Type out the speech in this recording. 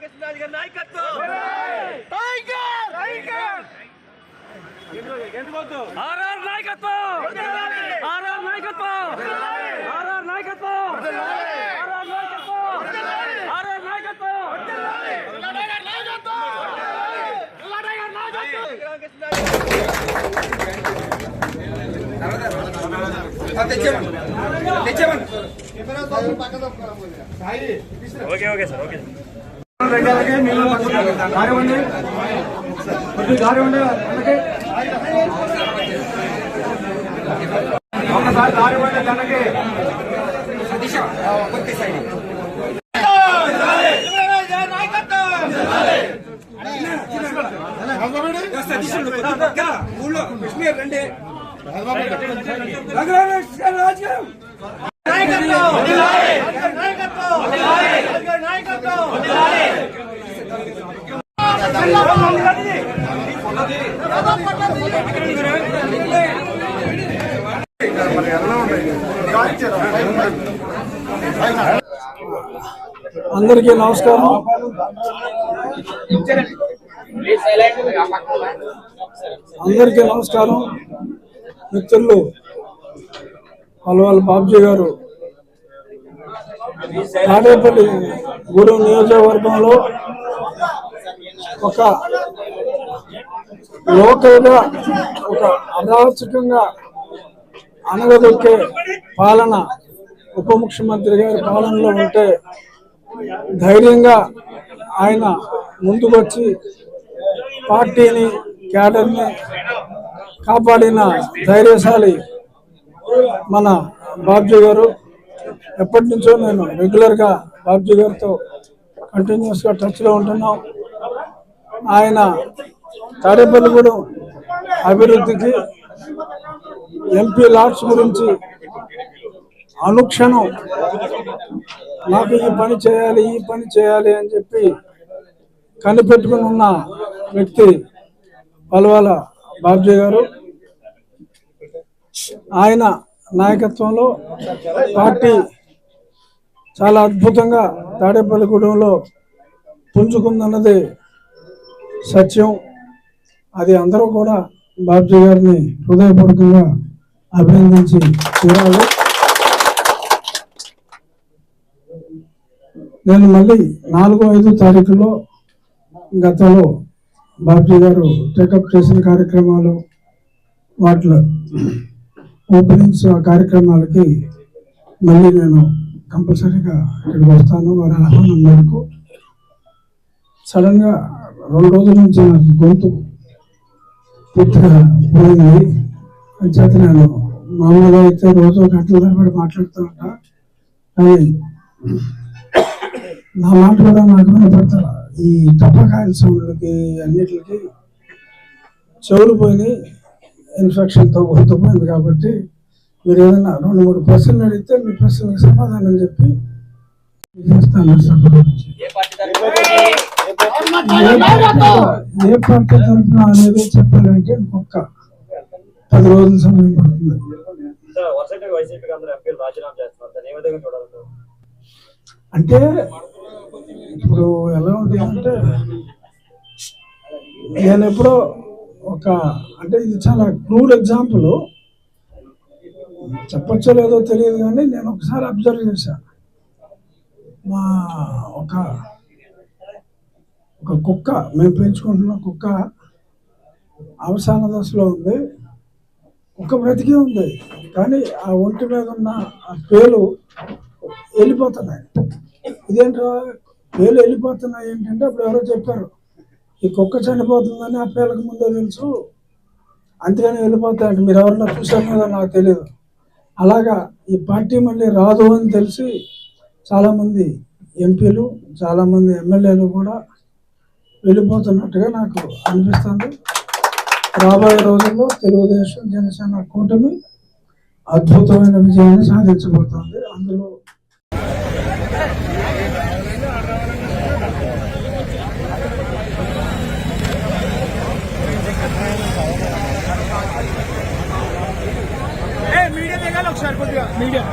కృష్ణరాజు గారి నాయకత్వం tiger tiger RR నాయకత్వం ఆర్ఆర్ నాయకత్వం ఆర్ఆర్ నాయకత్వం ఆర్ఆర్ నాయకత్వం ఆర్ఆర్ నాయకత్వం ఓకే ఓకే సార్ ఓకే ఒకసారి దారి పడే తనకి ఊళ్ళో కృష్ణయ్య రండి అందరికీ నమస్కారం. అందరికీ నమస్కారం. మిత్రులు పల్వాల బాబ్జీ గారు తాడేపల్లి గూడెం నియోజకవర్గంలో ఒక లోకల్గా ఒక అరాచకంగా అనగదొక్కే పాలన ఉప ముఖ్యమంత్రి గారి పాలనలో ఉంటే ధైర్యంగా ఆయన ముందుకొచ్చి పార్టీని క్యాడర్ని కాపాడిన ధైర్యశాలి మన బాబ్జీ గారు. ఎప్పటి నుంచో నేను రెగ్యులర్గా బాబ్జీ గారితో కంటిన్యూస్గా టచ్లో ఉంటున్నాం. ఆయన తాడేపల్లిగూడెం అభివృద్ధికి ఎంపీ లాట్స్ గురించి అనుక్షణం నాకు ఈ పని చేయాలి అని చెప్పి కనిపెట్టుకుని ఉన్న వ్యక్తి పల్వాల బాబ్జీ గారు. ఆయన నాయకత్వంలో పార్టీ చాలా అద్భుతంగా తాడేపల్లిగూడెంలో పుంజుకుందన్నది సత్యం. అది అందరూ కూడా బాబ్జీ గారిని హృదయపూర్వకంగా అభినందించి తీరాలి. నేను మళ్ళీ 4-5 తారీఖులో గతంలో బాబ్జీ గారు టేకప్ చేసిన కార్యక్రమాలు వాటిలో ఓపెనింగ్స్ ఆ కార్యక్రమాలకి మళ్ళీ నేను కంపల్సరీగా ఇక్కడికి వస్తాను. వారి ఆహ్వానం మేరకు సడన్గా 2 రోజుల నుంచి నాకు గొంతు పూర్తిగా పోయింది. అంచేత నేను మామూలుగా అయితే రోజు గంటల తరబడి మాట్లాడుతూ ఉంటా, కానీ నా మాట కూడా నాకు వినపడతా. ఈ టపకాయల సౌండ్లకి అన్నిటికి చెవులు పోయినాయి, ఇన్ఫెక్షన్తో గొంతు పోయింది. కాబట్టి మీరు ఏదైనా 2-3 ప్రశ్నలు అడిగితే మీ ప్రశ్నలకు సమాధానం చెప్పి చేస్తాను. ఏ పార్టీ తరఫున అనేది చెప్పాలంటే ఇంకొక 10 రోజుల సమయం పడుతుంది. అంటే ఇప్పుడు ఎలా ఉంటుంది అంటే, నేను ఎప్పుడో అంటే ఇది చాలా క్రూడ్ ఎగ్జాంపుల్, చెప్పచ్చో లేదో తెలియదు, కానీ నేను ఒకసారి అబ్జర్వ్ చేశాను. మా ఒక కుక్క, మేము పెంచుకుంటున్న కుక్క అవసాన దశలో ఉంది. కుక్క బ్రతికే ఉంది, కానీ ఆ ఒంటి మీద ఉన్న ఆ పేలు వెళ్ళిపోతున్నాయి. ఇదేంటో పేలు వెళ్ళిపోతున్నాయి ఏంటంటే, అప్పుడు ఎవరో చెప్పారు ఈ కుక్క చనిపోతుందని ఆ పేలకు ముందే తెలుసు, అంతేగాని వెళ్ళిపోతాయంటే మీరు ఎవరన్నా చూసారు కదా నాకు తెలియదు. అలాగా ఈ పార్టీ మళ్ళీ రాదు అని తెలిసి చాలామంది ఎంపీలు, చాలామంది ఎమ్మెల్యేలు కూడా వెళ్ళిపోతున్నట్టుగా నాకు అనిపిస్తుంది. రాబోయే రోజుల్లో తెలుగుదేశం జనసేన కూటమి అద్భుతమైన విజయాన్ని సాధించబోతోంది. అందులో మీడియా